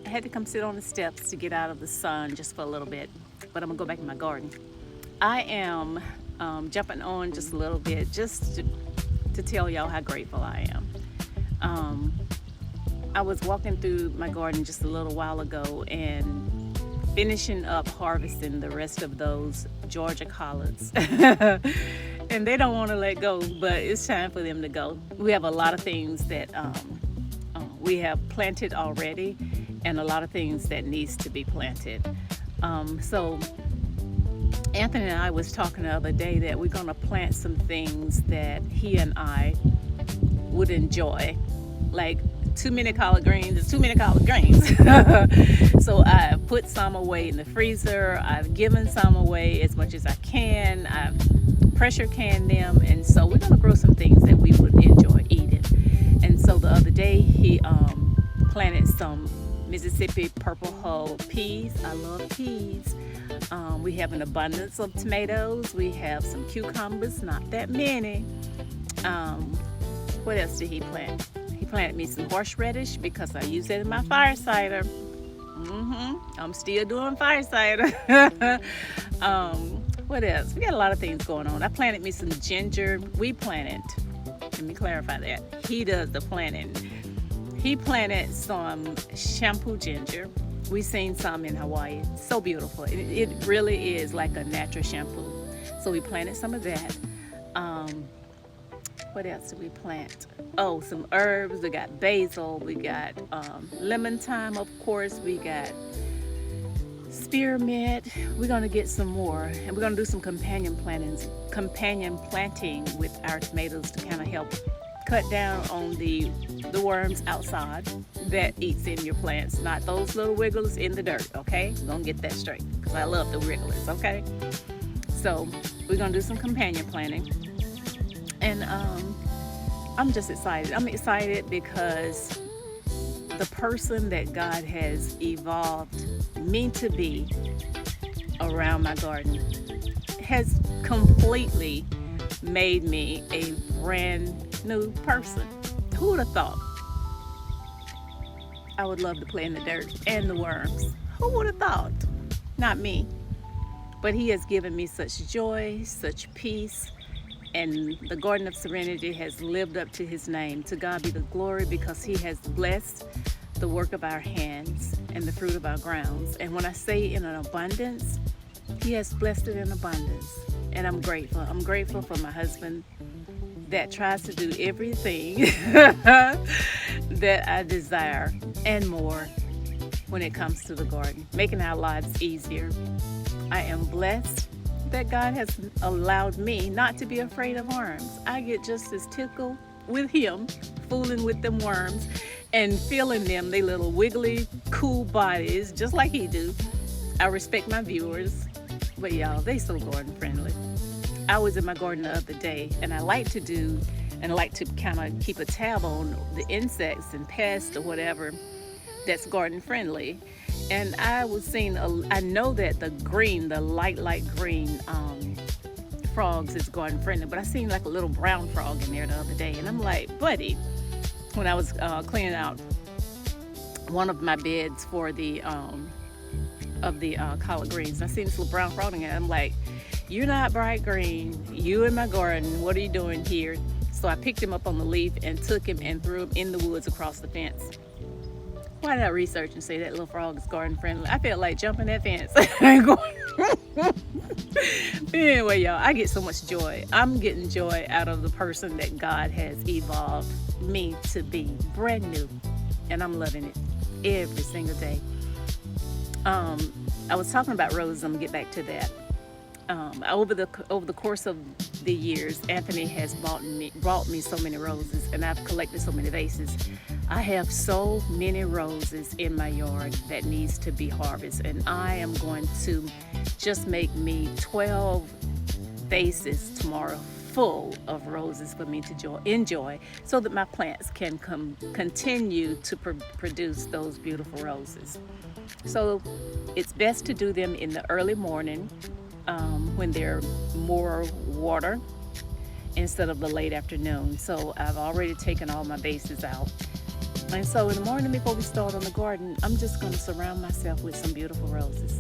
I had to come sit on the steps to get out of the sun just for a little bit, but I'm gonna go back in my garden. I am jumping on just a little bit just to tell y'all how grateful I am. Um, I was walking through my garden just a little while ago and finishing up harvesting the rest of those Georgia collards. And they don't want to let go, but it's time for them to go. We have a lot of things that we have planted already and a lot of things that needs to be planted. So Anthony and I was talking the other day that we're going to plant some things that he and I would enjoy, like too many collard greens is too many collard greens. So I put some away in the freezer. I've given some away as much as I can. I've pressure canned them, and so we're gonna grow some things that we would enjoy eating. And so the other day he planted some Mississippi purple hull peas. I love peas. We have an abundance of tomatoes. We have some cucumbers, not that many. What else did he plant? He planted me some horseradish because I use it in my fire cider. I'm still doing fire cider. What else? We got a lot of things going on. I planted me some ginger. We planted. Let me clarify that. He does the planting. He planted some shampoo ginger. We seen some in Hawaii. So beautiful. It really is like a natural shampoo. So we planted some of that. What else did we plant? Oh, some herbs. We got basil. We got lemon thyme, of course. We got spearmint. We're gonna get some more, and we're gonna do some companion planting with our tomatoes to kind of help cut down on the worms outside that eats in your plants, not those little wigglers in the dirt. Okay, we're gonna get that straight because I love the wigglers. Okay, so we're gonna do some companion planting. And I'm just excited. I'm excited because the person that God has evolved me to be around my garden has completely made me a brand new person. Who would have thought I would love to play in the dirt and the worms? Who would have thought? Not me. But He has given me such joy, such peace, and the Garden of Serenity has lived up to His name. To God be the glory, because He has blessed the work of our hands and the fruit of our grounds. And when I say in an abundance, He has blessed it in abundance. And I'm grateful. I'm grateful for my husband that tries to do everything that I desire and more when it comes to the garden, making our lives easier. I am blessed that God has allowed me not to be afraid of worms. I get just as tickled with Him fooling with them worms and feeling them, they little wiggly, cool bodies, just like He do. I respect my viewers, but y'all, they so garden friendly. I was in my garden the other day, and I like to kind of keep a tab on the insects and pests or whatever that's garden friendly. And I was seeing, I know that the light green frogs is garden friendly, but I seen like a little brown frog in there the other day, and I'm like, buddy, when I was cleaning out one of my beds for the collard greens, I seen this little brown frog in there. I'm like, you're not bright green. You in my garden. What are you doing here? So I picked him up on the leaf and took him and threw him in the woods across the fence. Why did I research and say that little frog is garden friendly? I felt like jumping that fence. Anyway, y'all, I get so much joy. I'm getting joy out of the person that God has evolved me to be, brand new. And I'm loving it every single day. I was talking about roses. I'm gonna get back to that. Over the course of the years, Anthony has brought me so many roses, and I've collected so many vases. I have so many roses in my yard that needs to be harvested, and I am going to just make me 12 vases tomorrow full of roses for me to enjoy, so that my plants can continue to produce those beautiful roses. So it's best to do them in the early morning, when they're more water, instead of the late afternoon. So I've already taken all my vases out. And so in the morning before we start on the garden, I'm just going to surround myself with some beautiful roses.